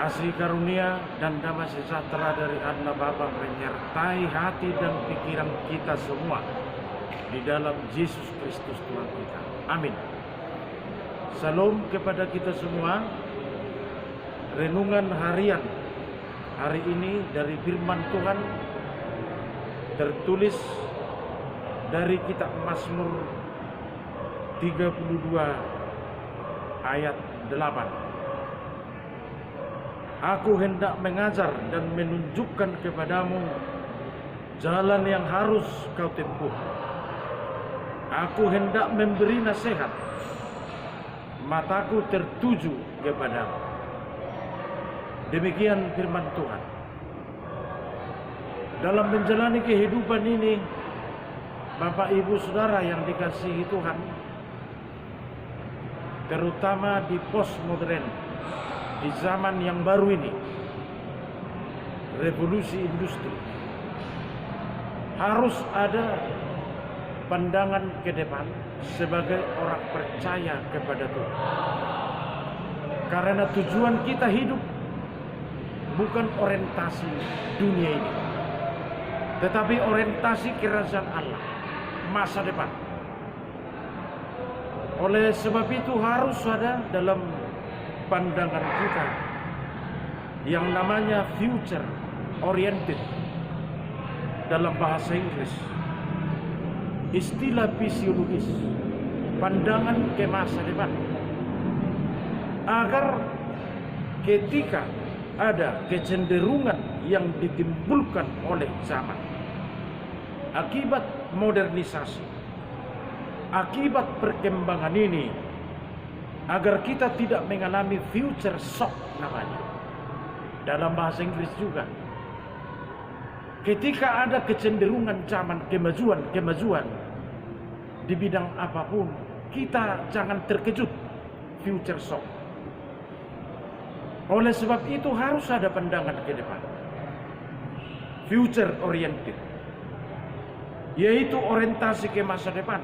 Kasih karunia dan damai sejahtera dari Allah Bapa menyertai hati dan pikiran kita semua di dalam Yesus Kristus Tuhan kita. Amin. Salam kepada kita semua. Renungan harian hari ini dari firman Tuhan tertulis dari kitab Mazmur 32 ayat 8. Aku hendak mengajar dan menunjukkan kepadamu jalan yang harus kau tempuh. Aku hendak memberi nasihat, mataku tertuju kepadamu. Demikian firman Tuhan. Dalam menjalani kehidupan ini, Bapak Ibu Saudara yang dikasihi Tuhan, terutama di postmodern, di zaman yang baru ini, revolusi industri, harus ada pandangan ke depan sebagai orang percaya kepada Tuhan. Karena tujuan kita hidup bukan orientasi dunia ini, tetapi orientasi kerajaan Allah, masa depan. Oleh sebab itu harus ada dalam pandangan kita yang namanya future oriented dalam bahasa Inggris, istilah fisiologis, pandangan ke masa depan, agar ketika ada kecenderungan yang ditimbulkan oleh zaman akibat modernisasi, akibat perkembangan ini, agar kita tidak mengalami future shock namanya dalam bahasa Inggris juga. Ketika ada kecenderungan zaman kemajuan di bidang apapun, kita jangan terkejut future shock. Oleh sebab itu harus ada pandangan ke depan, future oriented, yaitu orientasi ke masa depan.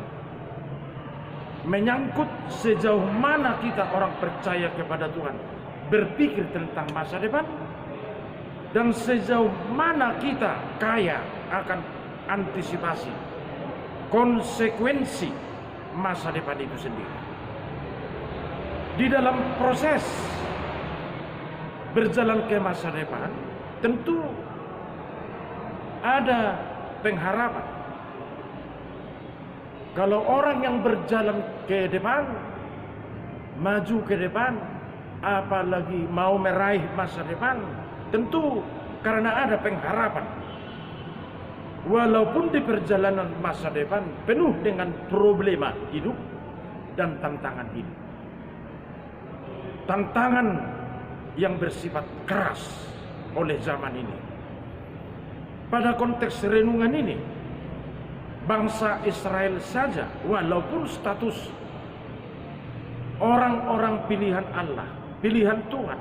Menyangkut sejauh mana kita orang percaya kepada Tuhan berpikir tentang masa depan, dan sejauh mana kita kaya akan antisipasi konsekuensi masa depan itu sendiri. Di dalam proses berjalan ke masa depan, tentu ada pengharapan. Kalau orang yang berjalan ke depan, maju ke depan, apalagi mau meraih masa depan, tentu karena ada pengharapan. Walaupun di perjalanan masa depan penuh dengan problema hidup dan tantangan hidup. Tantangan yang bersifat keras oleh zaman ini. Pada konteks renungan ini, bangsa Israel saja, walaupun status orang-orang pilihan Allah, pilihan Tuhan,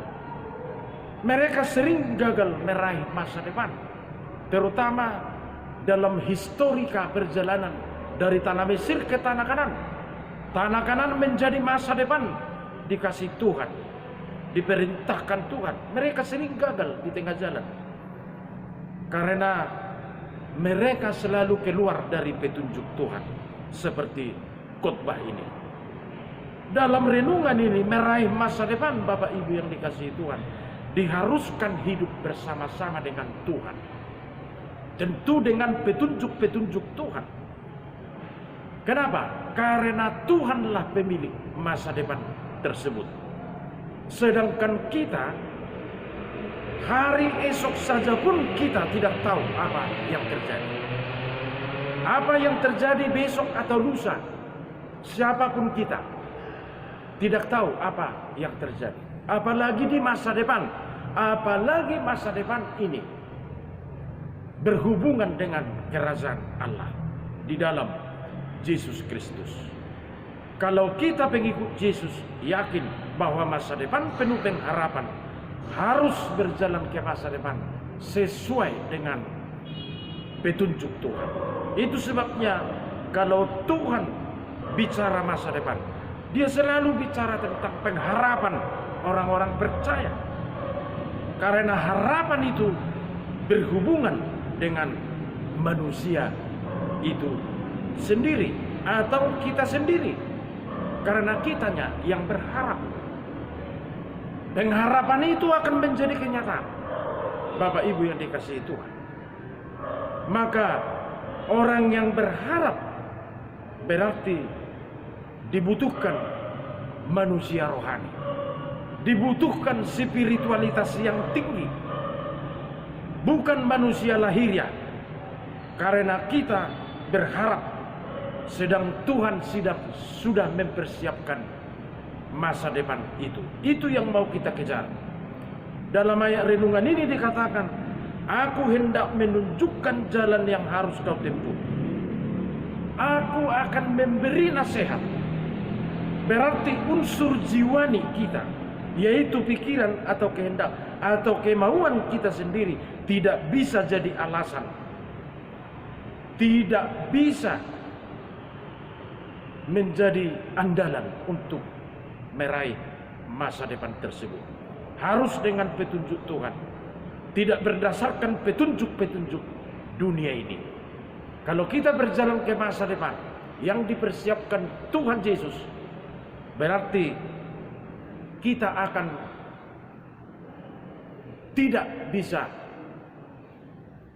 mereka sering gagal meraih masa depan. Terutama dalam historika perjalanan dari tanah Mesir ke tanah Kanaan. Tanah Kanaan menjadi masa depan dikasih Tuhan, diperintahkan Tuhan. Mereka sering gagal di tengah jalan karena mereka selalu keluar dari petunjuk Tuhan, seperti khotbah ini. Dalam renungan ini, meraih masa depan, Bapak Ibu yang dikasihi Tuhan, diharuskan hidup bersama-sama dengan Tuhan. Tentu dengan petunjuk-petunjuk Tuhan. Kenapa? Karena Tuhanlah pemilik masa depan tersebut. Sedangkan kita, hari esok saja pun kita tidak tahu apa yang terjadi. Apa yang terjadi besok atau lusa, siapapun kita tidak tahu apa yang terjadi. Apalagi di masa depan, apalagi masa depan ini berhubungan dengan kerajaan Allah di dalam Yesus Kristus. Kalau kita pengikut Yesus, yakin bahwa masa depan penuh pengharapan, harus berjalan ke masa depan sesuai dengan petunjuk Tuhan. Itu sebabnya kalau Tuhan bicara masa depan, Dia selalu bicara tentang pengharapan orang-orang percaya. Karena harapan itu berhubungan dengan manusia itu sendiri atau kita sendiri. Karena kitanya yang berharap. Dan harapan itu akan menjadi kenyataan. Bapak Ibu yang dikasihi Tuhan. Maka orang yang berharap berarti dibutuhkan manusia rohani. Dibutuhkan spiritualitas yang tinggi. Bukan manusia lahiriah. Karena kita berharap sedang Tuhan sudah mempersiapkan masa depan itu. Itu yang mau kita kejar. Dalam ayat renungan ini dikatakan, aku hendak menunjukkan jalan yang harus kau tempuh. Aku akan memberi nasihat. Berarti unsur jiwani kita, yaitu pikiran atau kehendak atau kemauan kita sendiri, tidak bisa jadi alasan. Tidak bisa menjadi andalan untuk meraih masa depan tersebut. Harus dengan petunjuk Tuhan, tidak berdasarkan petunjuk-petunjuk dunia ini. Kalau kita berjalan ke masa depan yang dipersiapkan Tuhan Yesus, berarti kita akan tidak bisa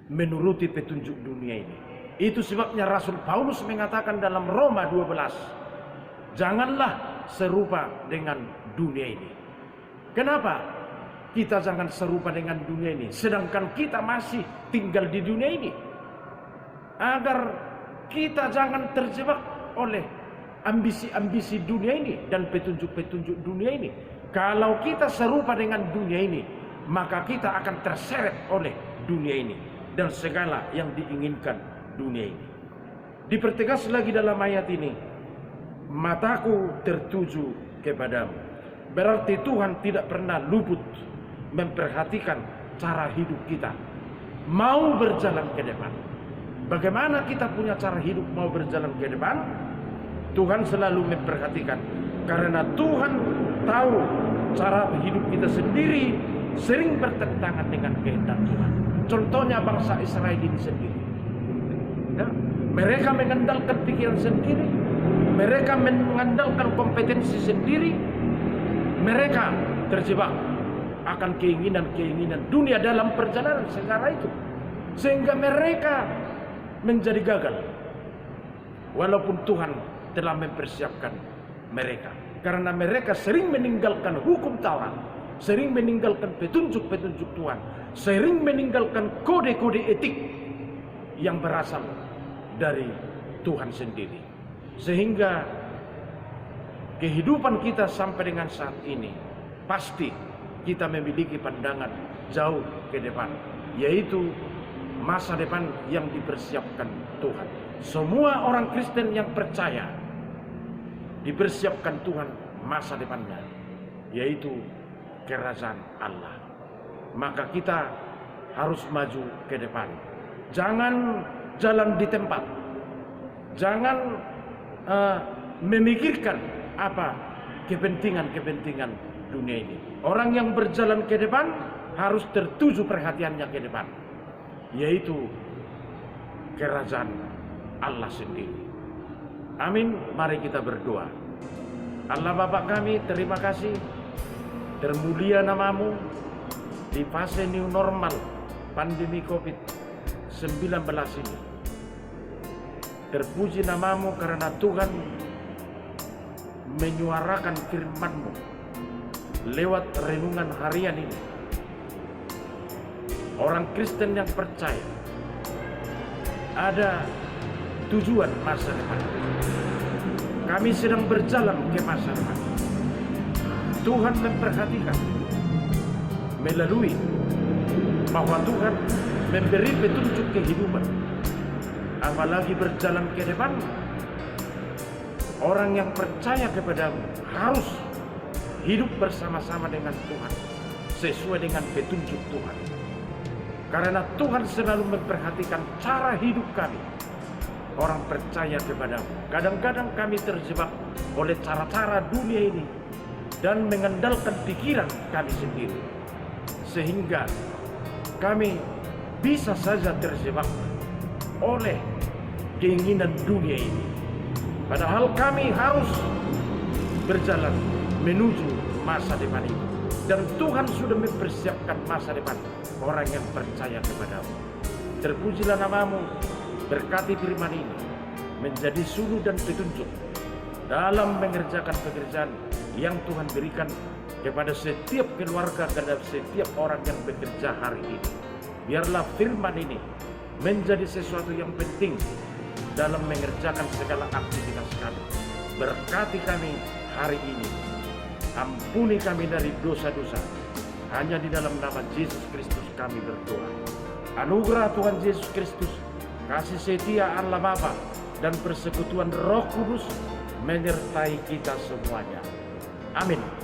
menuruti petunjuk dunia ini. Itu sebabnya Rasul Paulus mengatakan dalam Roma 12, janganlah serupa dengan dunia ini. Kenapa kita jangan serupa dengan dunia ini, sedangkan kita masih tinggal di dunia ini? Agar kita jangan terjebak oleh ambisi-ambisi dunia ini dan petunjuk-petunjuk dunia ini. Kalau kita serupa dengan dunia ini, maka kita akan terseret oleh dunia ini dan segala yang diinginkan dunia ini. Dipertegas lagi dalam ayat ini, mataku tertuju kepadamu. Berarti Tuhan tidak pernah luput memperhatikan cara hidup kita. Mau berjalan ke depan. Bagaimana kita punya cara hidup mau berjalan ke depan? Tuhan selalu memperhatikan. Karena Tuhan tahu cara hidup kita sendiri sering bertentangan dengan kehendak Tuhan. Contohnya bangsa Israel ini sendiri. Ya, mereka mengandalkan pikiran sendiri. Mereka mengandalkan kompetensi sendiri. Mereka terjebak akan keinginan-keinginan dunia dalam perjalanan sejarah itu. Sehingga mereka menjadi gagal. Walaupun Tuhan telah mempersiapkan mereka. Karena mereka sering meninggalkan hukum Taurat. Sering meninggalkan petunjuk-petunjuk Tuhan. Sering meninggalkan kode-kode etik yang berasal dari Tuhan sendiri. Sehingga kehidupan kita sampai dengan saat ini pasti kita memiliki pandangan jauh ke depan, yaitu masa depan yang dipersiapkan Tuhan. Semua orang Kristen yang percaya dipersiapkan Tuhan masa depannya, yaitu kerajaan Allah. Maka kita harus maju ke depan. Jangan jalan di tempat. Jangan memikirkan apa kepentingan-kepentingan dunia ini. Orang yang berjalan ke depan harus tertuju perhatiannya ke depan, yaitu kerajaan Allah sendiri. Amin. Mari kita berdoa. Allah Bapa kami, terima kasih. Termulia namamu di fase new normal pandemi COVID-19 ini. Terpuji namamu karena Tuhan menyuarakan firman-Mu lewat renungan harian ini. Orang Kristen yang percaya ada tujuan masa depan. Kami sedang berjalan ke masa depan. Tuhan memperhatikan melalui bahwa Tuhan memberi petunjuk kehidupan. Apalagi berjalan ke depan, orang yang percaya kepadamu harus hidup bersama-sama dengan Tuhan, sesuai dengan petunjuk Tuhan. Karena Tuhan selalu memperhatikan cara hidup kami, orang percaya kepadamu. Kadang-kadang kami terjebak oleh cara-cara dunia ini dan mengandalkan pikiran kami sendiri. sehingga kami bisa saja terjebak oleh keinginan dunia ini. Padahal kami harus berjalan menuju masa depan itu. Dan Tuhan sudah mempersiapkan masa depan orang yang percaya kepadamu. Terpujilah namamu, berkati firman ini menjadi suluh dan petunjuk dalam mengerjakan pekerjaan yang Tuhan berikan kepada setiap keluarga dan setiap orang yang bekerja hari ini. Biarlah firman ini menjadi sesuatu yang penting dalam mengerjakan segala aktivitas kami. Berkati kami hari ini. Ampuni kami dari dosa-dosa. Hanya di dalam nama Yesus Kristus kami berdoa. Anugerah Tuhan Yesus Kristus, kasih setia Allah Bapa, dan persekutuan Roh Kudus menyertai kita semuanya. Amin.